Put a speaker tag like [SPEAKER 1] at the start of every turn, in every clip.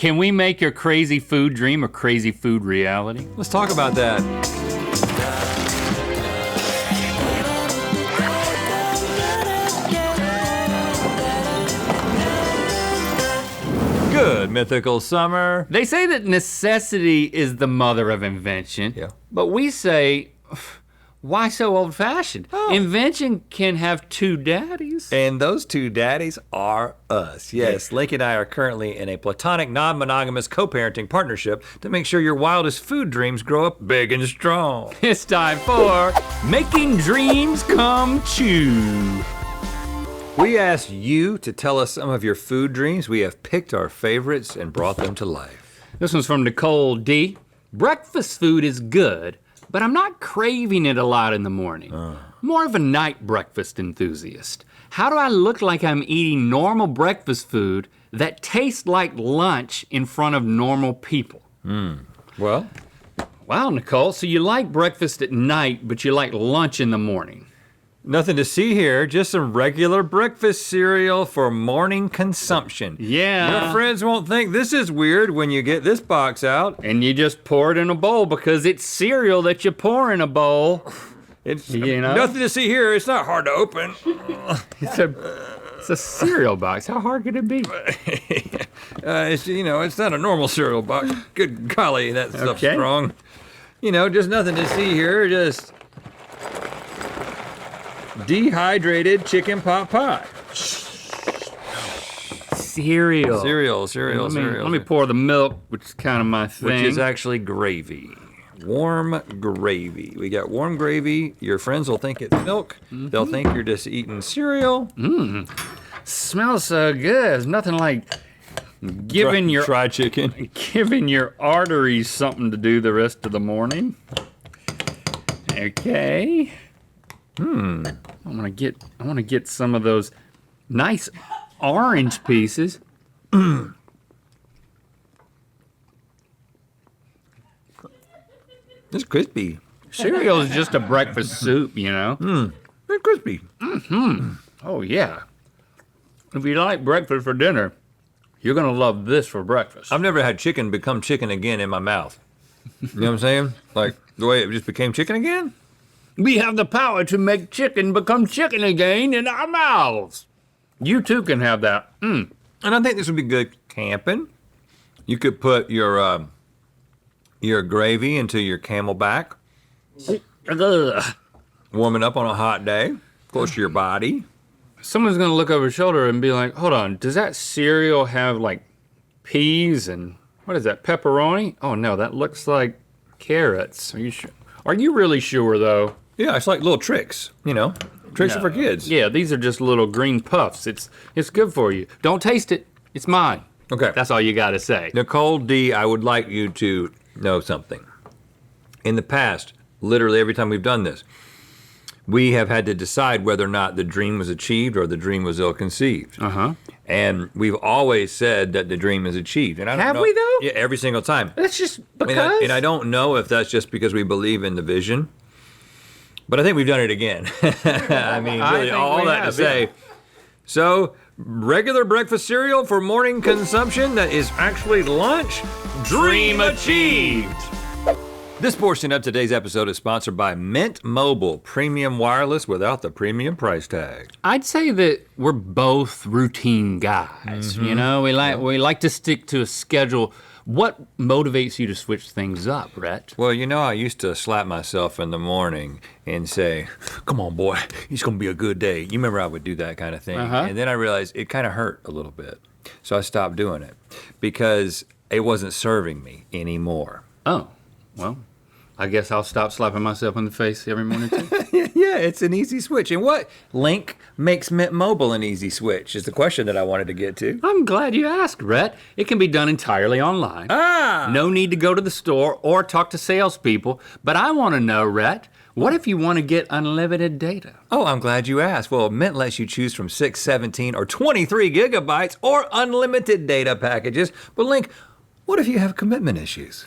[SPEAKER 1] Can we make your crazy food dream a crazy food reality?
[SPEAKER 2] Let's talk about that. Good mythical summer.
[SPEAKER 1] They say that necessity is the mother of invention.
[SPEAKER 2] Yeah.
[SPEAKER 1] But we say, why so old-fashioned?
[SPEAKER 2] Oh.
[SPEAKER 1] Invention can have two daddies.
[SPEAKER 2] And those two daddies are us. Yes, Link and I are currently in a platonic, non-monogamous co-parenting partnership to make sure your wildest food dreams grow up big and strong.
[SPEAKER 1] It's time for Making Dreams Come True.
[SPEAKER 2] We asked you to tell us some of your food dreams. We have picked our favorites and brought them to life.
[SPEAKER 1] This one's from Nicole D. Breakfast food is good, but I'm not craving it a lot in the morning. More of a night breakfast enthusiast. How do I look like I'm eating normal breakfast food that tastes like lunch in front of normal people?
[SPEAKER 2] Well,
[SPEAKER 1] Wow, Nicole, so you like breakfast at night, but you like lunch in the morning.
[SPEAKER 2] nothing to see here, just some regular breakfast cereal for morning consumption.
[SPEAKER 1] Yeah.
[SPEAKER 2] Your friends won't think this is weird when you get this box out.
[SPEAKER 1] And you just pour it in a bowl because it's cereal that you pour in a bowl.
[SPEAKER 2] It's
[SPEAKER 1] You know?
[SPEAKER 2] nothing to see here. It's not hard to open.
[SPEAKER 1] It's a cereal box. How hard could it be?
[SPEAKER 2] It's not a normal cereal box. Good golly, that stuff's
[SPEAKER 1] Okay.
[SPEAKER 2] strong. Just nothing to see here. Just dehydrated chicken pot pie.
[SPEAKER 1] Cereal.
[SPEAKER 2] Cereal.
[SPEAKER 1] Let me pour the milk, which is kind of my thing.
[SPEAKER 2] Which is actually gravy. Warm gravy. We got warm gravy. Your friends will think it's milk. They'll think you're just eating cereal.
[SPEAKER 1] Smells so good. There's nothing like giving your
[SPEAKER 2] fried chicken.
[SPEAKER 1] giving your arteries something to do the rest of the morning. Okay. I want to get some of those nice orange pieces.
[SPEAKER 2] It's crispy.
[SPEAKER 1] Cereal is just a breakfast soup, you know.
[SPEAKER 2] It's crispy.
[SPEAKER 1] Oh yeah. If you like breakfast for dinner, you're gonna love this for breakfast.
[SPEAKER 2] I've never had chicken become chicken again in my mouth. You know what I'm saying? Like the way it just became chicken again?
[SPEAKER 1] We have the power to make chicken become chicken again in our mouths. You too can have that.
[SPEAKER 2] And I think this would be good camping. You could put your gravy into your Camelback,
[SPEAKER 1] Ugh.
[SPEAKER 2] warm it up on a hot day, close to your body.
[SPEAKER 1] Someone's gonna look over his shoulder and be like, hold on, does that cereal have like peas and what is that, pepperoni? Oh no, that looks like carrots. Are you sure? Are you really sure though?
[SPEAKER 2] Yeah, it's like little tricks, tricks
[SPEAKER 1] No.
[SPEAKER 2] for kids.
[SPEAKER 1] Yeah, these are just little green puffs. It's good for you. Don't taste it. It's mine.
[SPEAKER 2] Okay.
[SPEAKER 1] That's all you gotta say.
[SPEAKER 2] Nicole D, I would like you to know something. In the past, literally every time we've done this, we have had to decide whether or not the dream was achieved or the dream was ill-conceived. And we've always said that the dream is achieved. And I don't
[SPEAKER 1] Have
[SPEAKER 2] know,
[SPEAKER 1] we though?
[SPEAKER 2] Yeah, every single time.
[SPEAKER 1] That's just because.
[SPEAKER 2] And I don't know if that's just because we believe in the vision, but I think we've done it again. I mean,
[SPEAKER 1] I
[SPEAKER 2] really,
[SPEAKER 1] think
[SPEAKER 2] all
[SPEAKER 1] we
[SPEAKER 2] that to
[SPEAKER 1] have,
[SPEAKER 2] say. So, regular breakfast cereal for morning consumption that is actually lunch, dream achieved. This portion of today's episode is sponsored by Mint Mobile, premium wireless without the premium price tag.
[SPEAKER 1] I'd say that we're both routine guys. You know, we like to stick to a schedule. What motivates you to switch things up, Rhett?
[SPEAKER 2] Well, I used to slap myself in the morning and say, come on, boy, it's gonna be a good day. You remember I would do that kind of thing. And then I realized it kind of hurt a little bit. So I stopped doing it because it wasn't serving me anymore.
[SPEAKER 1] Oh, well, I guess I'll stop slapping myself in the face every morning too.
[SPEAKER 2] Yeah, it's an easy switch. And what link makes Mint Mobile an easy switch is the question that I wanted to get to.
[SPEAKER 1] I'm glad you asked, Rhett. It can be done entirely online. No need to go to the store or talk to salespeople. But I want to know, Rhett, what if you want to get unlimited data?
[SPEAKER 2] Oh, I'm glad you asked. Well, Mint lets you choose from 6, 17, or 23 gigabytes or unlimited data packages. But Link, what if you have commitment issues?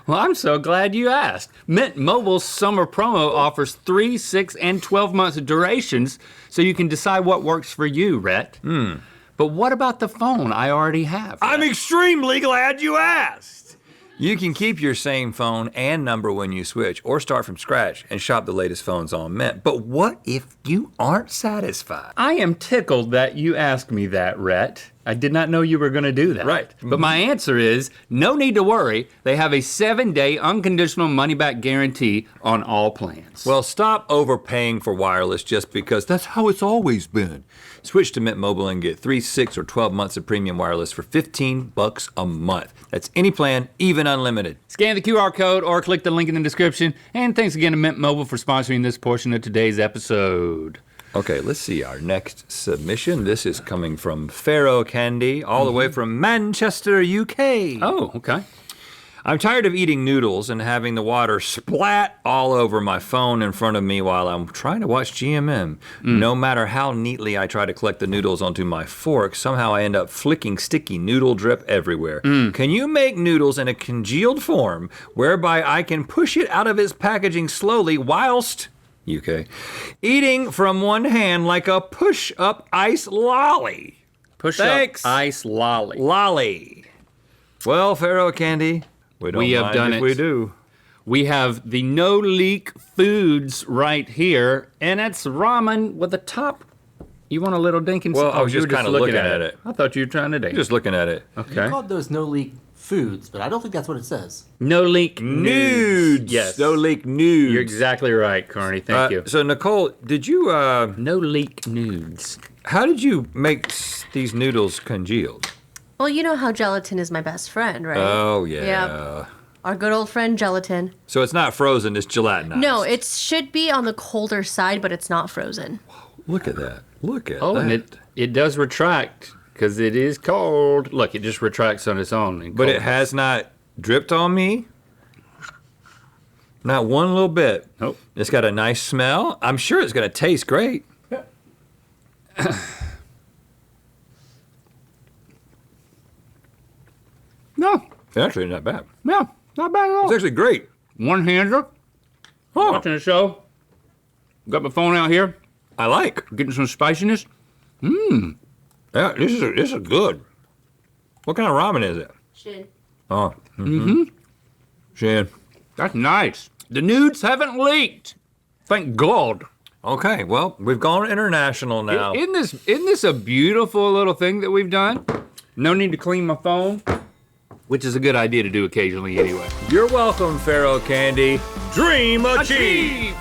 [SPEAKER 1] Well, I'm so glad you asked. Mint Mobile's summer promo offers 3, 6, and 12 months durations, so you can decide what works for you, Rhett. But what about the phone I already have?
[SPEAKER 2] I'm extremely glad you asked. You can keep your same phone and number when you switch, or start from scratch and shop the latest phones on Mint. But what if you aren't satisfied?
[SPEAKER 1] I am tickled that you asked me that, Rhett. I did not know you were gonna do that.
[SPEAKER 2] Right.
[SPEAKER 1] But my answer is, no need to worry. They have a 7-day unconditional money-back guarantee on all plans.
[SPEAKER 2] Well, stop overpaying for wireless just because that's how it's always been. Switch to Mint Mobile and get 3, 6, or 12 months of premium wireless for $15 a month. That's any plan, even unlimited.
[SPEAKER 1] Scan the QR code or click the link in the description. And thanks again to Mint Mobile for sponsoring this portion of today's episode.
[SPEAKER 2] Okay, let's see our next submission. This is coming from Pharaoh Candy, all the way from Manchester, UK.
[SPEAKER 1] Oh, okay.
[SPEAKER 2] I'm tired of eating noodles and having the water splat all over my phone in front of me while I'm trying to watch GMM. No matter how neatly I try to collect the noodles onto my fork, somehow I end up flicking sticky noodle drip everywhere. Can you make noodles in a congealed form whereby I can push it out of its packaging slowly whilst, UK, eating from one hand like a push-up ice lolly?
[SPEAKER 1] Push-up ice lolly.
[SPEAKER 2] Lolly. Well, Pharaoh Candy, we
[SPEAKER 1] have done it.
[SPEAKER 2] We do.
[SPEAKER 1] We have the No Leak Foods right here, and it's ramen with a top. You want a little dinkin'?
[SPEAKER 2] Well, I was
[SPEAKER 1] you
[SPEAKER 2] just
[SPEAKER 1] were
[SPEAKER 2] kind of looking at it.
[SPEAKER 1] I thought you were trying to dink.
[SPEAKER 2] Just looking at it.
[SPEAKER 1] Okay.
[SPEAKER 3] You called those no leak foods, but I don't think that's what it says.
[SPEAKER 1] No Leak
[SPEAKER 2] Nudes.
[SPEAKER 1] Yes.
[SPEAKER 2] No leak nudes.
[SPEAKER 1] You're exactly right, Carney. Thank you.
[SPEAKER 2] So Nicole, did you?
[SPEAKER 1] No Leak Nudes.
[SPEAKER 2] How did you make these noodles congealed?
[SPEAKER 4] Well, you know how gelatin is my best friend, right?
[SPEAKER 2] Oh yeah.
[SPEAKER 4] Yep. Our good old friend gelatin.
[SPEAKER 2] So it's not frozen; it's gelatinized.
[SPEAKER 4] No, it should be on the colder side, but it's not frozen.
[SPEAKER 2] Look at that. Look at
[SPEAKER 1] Oh,
[SPEAKER 2] that.
[SPEAKER 1] and it does retract because it is cold. Look, it just retracts on its own. in
[SPEAKER 2] But
[SPEAKER 1] cold.
[SPEAKER 2] it has not dripped on me. Not one little bit.
[SPEAKER 1] Nope.
[SPEAKER 2] It's got a nice smell. I'm sure it's gonna taste great.
[SPEAKER 1] No,
[SPEAKER 2] Actually, not bad.
[SPEAKER 1] no, not bad at all.
[SPEAKER 2] It's actually great.
[SPEAKER 1] One-hander.
[SPEAKER 2] Huh.
[SPEAKER 1] Watching the show. Got my phone out here,
[SPEAKER 2] I like.
[SPEAKER 1] getting some spiciness.
[SPEAKER 2] Yeah, this is good. What kind of ramen is it?
[SPEAKER 4] Should.
[SPEAKER 2] Oh. Mm-hmm. Shan.
[SPEAKER 1] That's nice. The nudes haven't leaked. Thank God.
[SPEAKER 2] Okay, well, we've gone international now.
[SPEAKER 1] Isn't this a beautiful little thing that we've done? No need to clean my phone, which is a good idea to do occasionally anyway.
[SPEAKER 2] You're welcome, Pharaoh Candy. Dream achieved.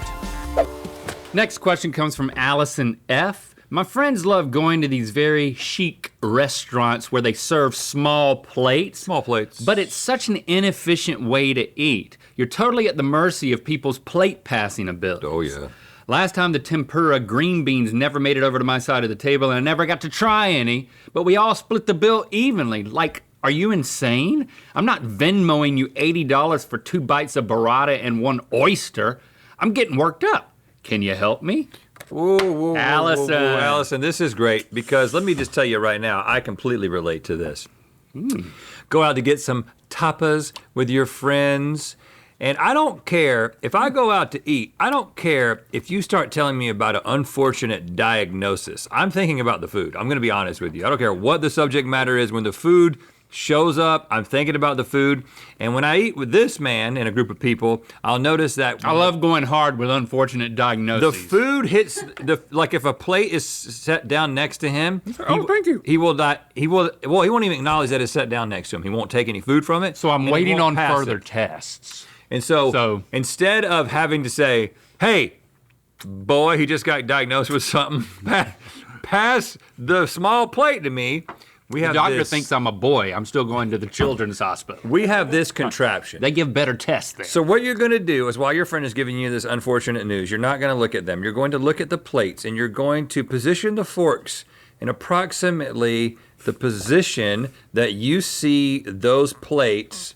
[SPEAKER 1] Next question comes from Allison F. My friends love going to these very chic restaurants where they serve small plates.
[SPEAKER 2] Small plates.
[SPEAKER 1] But it's such an inefficient way to eat. You're totally at the mercy of people's plate passing abilities.
[SPEAKER 2] Oh, yeah.
[SPEAKER 1] Last time the tempura green beans never made it over to my side of the table and I never got to try any, but we all split the bill evenly. Like, are you insane? I'm not Venmoing you $80 for 2 bites of burrata and 1 oyster. I'm getting worked up. Can you help me?
[SPEAKER 2] Whoa,
[SPEAKER 1] Allison.
[SPEAKER 2] Allison, this is great because let me just tell you right now, I completely relate to this. Go out to get some tapas with your friends. And I don't care, if I go out to eat, I don't care if you start telling me about an unfortunate diagnosis. I'm thinking about the food. I'm gonna be honest with you. I don't care what the subject matter is. When the food shows up, I'm thinking about the food. And when I eat with this man in a group of people, I'll notice that
[SPEAKER 1] I love going hard with unfortunate diagnoses.
[SPEAKER 2] the food hits like if a plate is set down next to him.
[SPEAKER 1] Oh, thank you.
[SPEAKER 2] He will not. He won't even acknowledge that it's set down next to him. He won't take any food from it.
[SPEAKER 1] So I'm
[SPEAKER 2] and he
[SPEAKER 1] waiting
[SPEAKER 2] won't
[SPEAKER 1] on
[SPEAKER 2] pass
[SPEAKER 1] further
[SPEAKER 2] it.
[SPEAKER 1] tests.
[SPEAKER 2] And so
[SPEAKER 1] So-
[SPEAKER 2] instead of having to say, "Hey, boy, he just got diagnosed with something," pass the small plate to me. We
[SPEAKER 1] The
[SPEAKER 2] have
[SPEAKER 1] doctor
[SPEAKER 2] this,
[SPEAKER 1] thinks I'm a boy. I'm still going to the children's hospital.
[SPEAKER 2] we have this contraption.
[SPEAKER 1] They give better tests there.
[SPEAKER 2] So what you're going to do is while your friend is giving you this unfortunate news, you're not going to look at them. You're going to look at the plates and you're going to position the forks in approximately the position that you see those plates,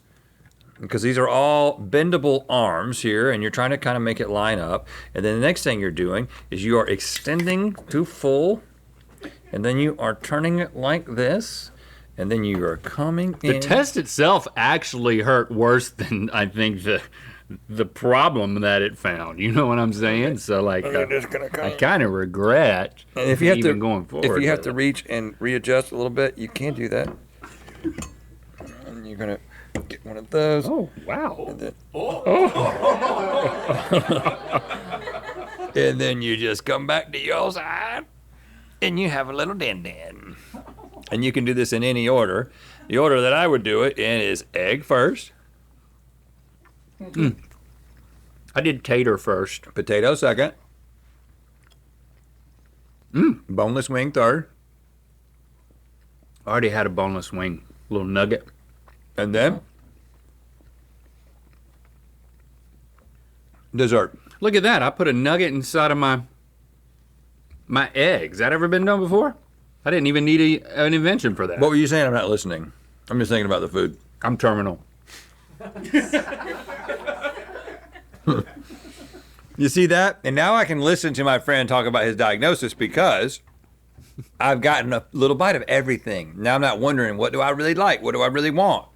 [SPEAKER 2] because these are all bendable arms here and you're trying to kind of make it line up. And then the next thing you're doing is you are extending to full and then you are turning it like this. And then you are coming in.
[SPEAKER 1] The test itself actually hurt worse than I think the the problem that it found. You know what I'm saying? So like, I kind of regret
[SPEAKER 2] And if you have
[SPEAKER 1] even
[SPEAKER 2] to,
[SPEAKER 1] going forward.
[SPEAKER 2] if you have
[SPEAKER 1] with
[SPEAKER 2] to
[SPEAKER 1] it.
[SPEAKER 2] reach and readjust a little bit, you can do that. And you're gonna get one of those.
[SPEAKER 1] Oh wow!
[SPEAKER 2] And then you just come back to your side, and you have a little din-din. And you can do this in any order. The order that I would do it in is egg first,
[SPEAKER 1] I did tater first.
[SPEAKER 2] potato second, boneless wing third,
[SPEAKER 1] I already had a boneless wing, little nugget.
[SPEAKER 2] and then dessert.
[SPEAKER 1] Look at that! I put a nugget inside of my eggs. That ever been done before? I didn't even need an invention for that.
[SPEAKER 2] What were you saying? I'm not listening. I'm just thinking about the food.
[SPEAKER 1] I'm terminal.
[SPEAKER 2] You see that? And now I can listen to my friend talk about his diagnosis because I've gotten a little bite of everything. Now I'm not wondering, what do I really like? What do I really want?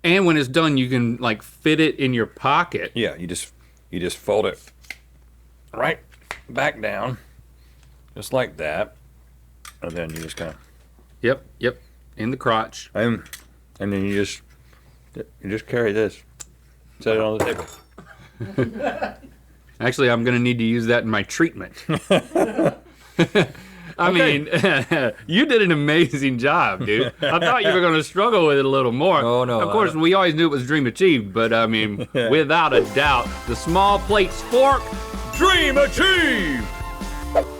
[SPEAKER 1] And when it's done, you can like fit it in your pocket.
[SPEAKER 2] Yeah, you just fold it right back down, just like that, and then you just kind of
[SPEAKER 1] Yep, in the crotch.
[SPEAKER 2] and then you just carry this, set it on the table.
[SPEAKER 1] Actually, I'm gonna need to use that in my treatment. I mean, you did an amazing job, dude. I thought you were going to struggle with it a little more.
[SPEAKER 2] Oh, no,
[SPEAKER 1] Of course, we always knew it was dream achieved, but I mean, without a doubt, the small plate spork, dream achieved!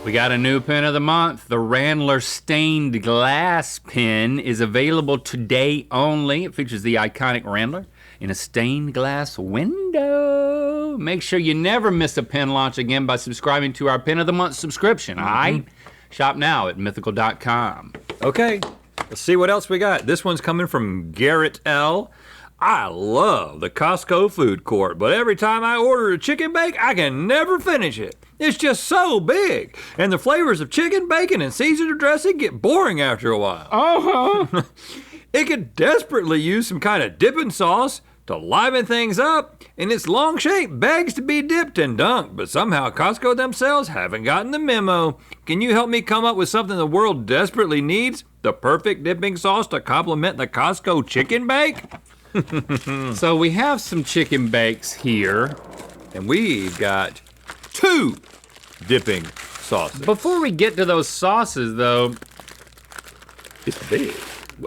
[SPEAKER 1] We got a new pen of the month. The Randler Stained Glass pen is available today only. It features the iconic Randler in a stained glass window. Make sure you never miss a pen launch again by subscribing to our Pen of the Month subscription, all right? Shop now at mythical.com.
[SPEAKER 2] Okay, let's see what else we got. This one's coming from Garrett L. I love the Costco food court, but every time I order a chicken bake, I can never finish it. It's just so big, and the flavors of chicken, bacon, and Caesar dressing get boring after a while.
[SPEAKER 1] Uh-huh.
[SPEAKER 2] It could desperately use some kind of dipping sauce to liven things up, and its long shape begs to be dipped and dunked, but somehow Costco themselves haven't gotten the memo. Can you help me come up with something the world desperately needs? The perfect dipping sauce to complement the Costco chicken bake?
[SPEAKER 1] So we have some chicken bakes here.
[SPEAKER 2] And we've got 2 dipping sauces.
[SPEAKER 1] Before we get to those sauces, though,
[SPEAKER 2] It's big.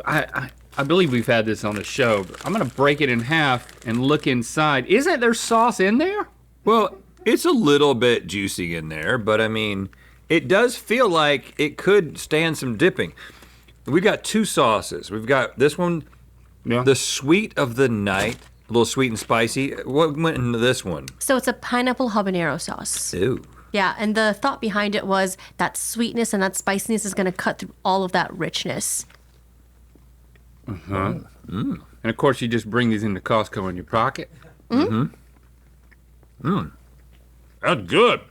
[SPEAKER 1] I believe we've had this on the show, but I'm gonna break it in half and look inside. Isn't there sauce in there?
[SPEAKER 2] Well, it's a little bit juicy in there, but I mean, it does feel like it could stand some dipping. We've got 2 sauces. We've got this one,
[SPEAKER 1] Yeah.
[SPEAKER 2] the sweet of the night, a little sweet and spicy. What went into this one?
[SPEAKER 4] So it's a pineapple habanero sauce.
[SPEAKER 2] Ew.
[SPEAKER 4] Yeah, and the thought behind it was that sweetness and that spiciness is going to cut through all of that richness.
[SPEAKER 1] And of course, you just bring these into Costco in your pocket. That's good.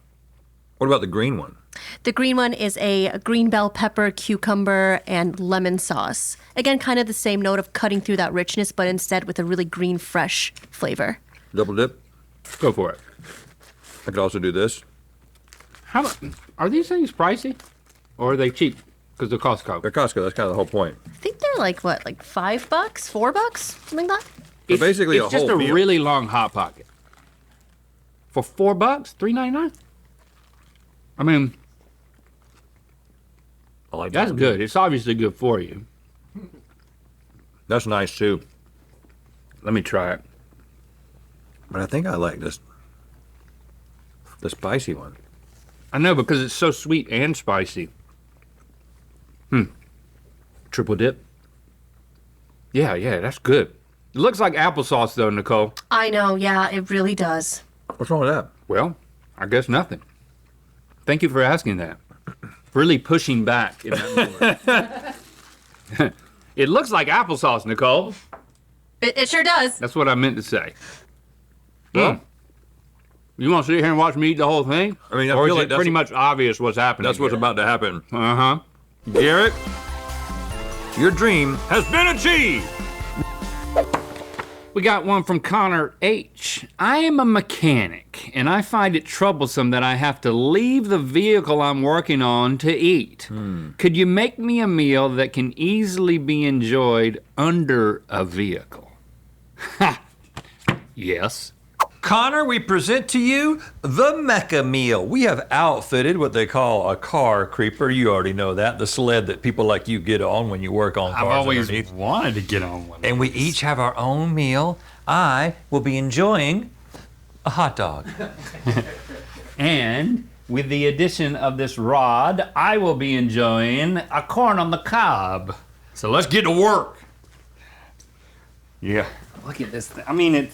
[SPEAKER 2] What about the green one?
[SPEAKER 4] The green one is a green bell pepper, cucumber, and lemon sauce. Again, kind of the same note of cutting through that richness, but instead with a really green, fresh flavor.
[SPEAKER 2] Double dip.
[SPEAKER 1] Go for it.
[SPEAKER 2] I could also do this.
[SPEAKER 1] Are these things pricey, or are they cheap? Because they're Costco.
[SPEAKER 2] They're Costco. That's kind of the whole point.
[SPEAKER 4] I think they're like what, like $5, $4, something like that.
[SPEAKER 2] They're basically
[SPEAKER 1] it's
[SPEAKER 2] a
[SPEAKER 1] just
[SPEAKER 2] whole
[SPEAKER 1] a
[SPEAKER 2] meal.
[SPEAKER 1] really long hot pocket. For $4, $3.99. I mean,
[SPEAKER 2] I like
[SPEAKER 1] that's
[SPEAKER 2] that.
[SPEAKER 1] good. It's obviously good for you.
[SPEAKER 2] That's nice too.
[SPEAKER 1] Let me try it.
[SPEAKER 2] But I think I like this. The spicy one.
[SPEAKER 1] I know, because it's so sweet and spicy. Triple dip. Yeah, that's good. It looks like applesauce though, Nicole.
[SPEAKER 4] I know, yeah, it really does.
[SPEAKER 2] What's wrong with that?
[SPEAKER 1] Well, I guess nothing. Thank you for asking that. Really pushing back in that moment. It looks like applesauce, Nicole.
[SPEAKER 4] It sure does.
[SPEAKER 1] That's what I meant to say. Well, you want to sit here and watch me eat the whole thing?
[SPEAKER 2] I mean, I
[SPEAKER 1] or
[SPEAKER 2] feel
[SPEAKER 1] is
[SPEAKER 2] like
[SPEAKER 1] it
[SPEAKER 2] that's-
[SPEAKER 1] pretty much obvious what's happening?
[SPEAKER 2] That's what's
[SPEAKER 1] here?
[SPEAKER 2] about to happen.
[SPEAKER 1] Uh-huh.
[SPEAKER 2] Garrett, your dream has been achieved.
[SPEAKER 1] We got one from Connor H. I am a mechanic, and I find it troublesome that I have to leave the vehicle I'm working on to eat. Could you make me a meal that can easily be enjoyed under a vehicle? Ha! Yes.
[SPEAKER 2] Connor, we present to you the Mecca meal. We have outfitted what they call a car creeper. You already know that, the sled that people like you get on when you work on cars.
[SPEAKER 1] I've always
[SPEAKER 2] underneath.
[SPEAKER 1] wanted to get on one.
[SPEAKER 2] And we each have our own meal. I will be enjoying a hot dog.
[SPEAKER 1] And with the addition of this rod, I will be enjoying a corn on the cob. So let's get to work. Yeah. Look at this thing. I mean,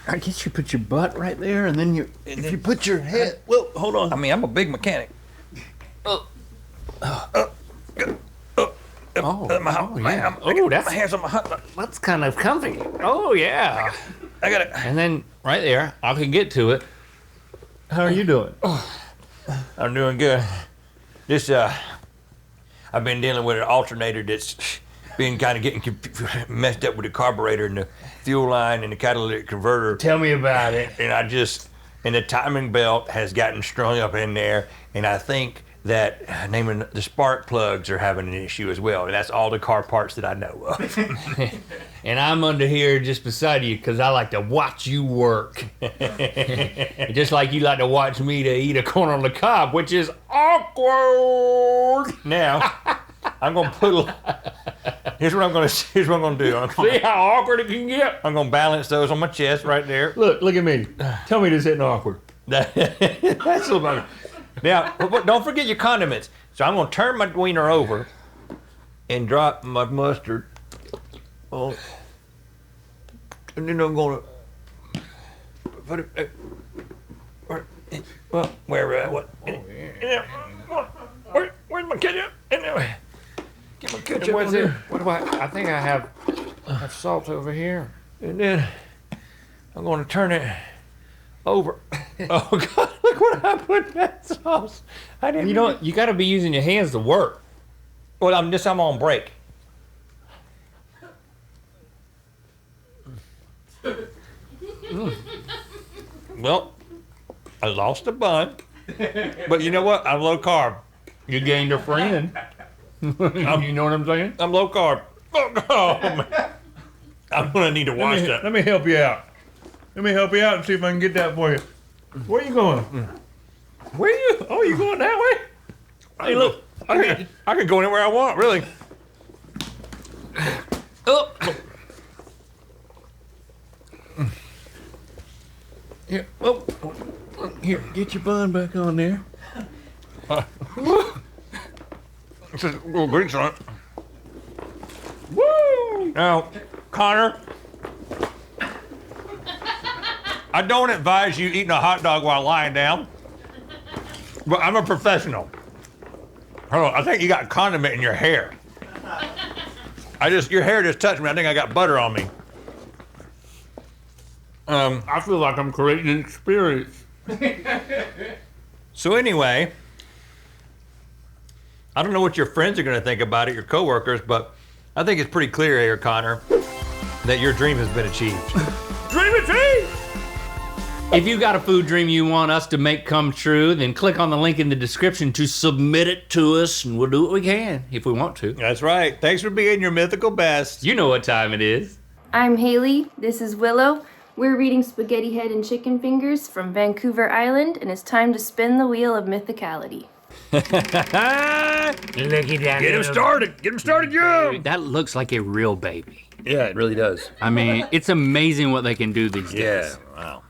[SPEAKER 1] I guess you put your butt right there, and then if you put your head, well, hold on.
[SPEAKER 2] I mean, I'm a big mechanic.
[SPEAKER 1] That's kind of comfy. Oh yeah.
[SPEAKER 2] I got it.
[SPEAKER 1] And then right there, I can get to it. How are you doing?
[SPEAKER 2] I'm doing good. This, I've been dealing with an alternator that's been kind of getting messed up with the carburetor and the fuel line and the catalytic converter.
[SPEAKER 1] Tell me about it.
[SPEAKER 2] And the timing belt has gotten strung up in there, and I think that naming the spark plugs are having an issue as well, and that's all the car parts that I know of.
[SPEAKER 1] And I'm under here just beside you because I like to watch you work. Just like you like to watch me to eat a corn on the cob, which is awkward.
[SPEAKER 2] Now, I'm gonna here's what I'm gonna do.
[SPEAKER 1] See how awkward it can get?
[SPEAKER 2] I'm gonna balance those on my chest right there.
[SPEAKER 1] Look at me. Tell me this isn't awkward.
[SPEAKER 2] That's a little better. Now, don't forget your condiments. So I'm gonna turn my wiener over and drop my mustard. Oh, and then I'm gonna put it. Where's my ketchup? Get my ketchup on there.
[SPEAKER 1] What do I think I have salt over here.
[SPEAKER 2] And then I'm gonna turn it over. Oh God! Look what I put in that sauce.
[SPEAKER 1] You got to be using your hands to work.
[SPEAKER 2] Well, I'm on break. Well, I lost a bun, but you know what? I'm low carb.
[SPEAKER 1] You gained a friend. You know what I'm saying?
[SPEAKER 2] I'm low carb. Oh, man. I'm gonna need to wash that.
[SPEAKER 1] Let me help you out. Let me help you out and see if I can get that for you. Where you going? Where you? Oh, you going that way?
[SPEAKER 2] Hey, look, I can go anywhere I want, really.
[SPEAKER 1] Oh. Here, oh, here, get your bun back on there.
[SPEAKER 2] It's a little grease on it. Woo! Now, Connor, I don't advise you eating a hot dog while lying down, but I'm a professional. Hold on, I think you got condiment in your hair. Your hair just touched me. I think I got butter on me.
[SPEAKER 1] I feel like I'm creating an experience.
[SPEAKER 2] So anyway, I don't know what your friends are going to think about it, your coworkers, but I think it's pretty clear here, Connor, that your dream has been achieved.
[SPEAKER 1] Dream achieved! If you got a food dream you want us to make come true, then click on the link in the description to submit it to us, and we'll do what we can if we want to.
[SPEAKER 2] That's right. Thanks for being your mythical best.
[SPEAKER 1] You know what time it is.
[SPEAKER 5] I'm Haley. This is Willow. We're reading Spaghetti Head and Chicken Fingers from Vancouver Island, and it's time to spin the wheel of mythicality.
[SPEAKER 1] Look at that.
[SPEAKER 2] Get him started. Get him started, Joe.
[SPEAKER 1] That looks like a real baby.
[SPEAKER 2] Yeah, it really does.
[SPEAKER 1] I mean, it's amazing what they can do these days.
[SPEAKER 2] Wow.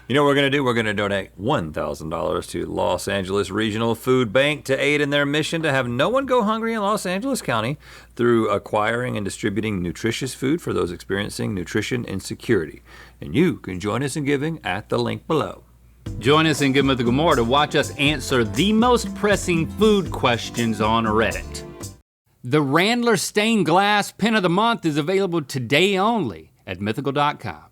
[SPEAKER 2] You know what we're going to do? We're going to donate $1,000 to Los Angeles Regional Food Bank to aid in their mission to have no one go hungry in Los Angeles County through acquiring and distributing nutritious food for those experiencing nutrition insecurity. And you can join us in giving at the link below.
[SPEAKER 1] Join us in Good Mythical More to watch us answer the most pressing food questions on Reddit. The Randler Stained Glass Pen of the Month is available today only at mythical.com.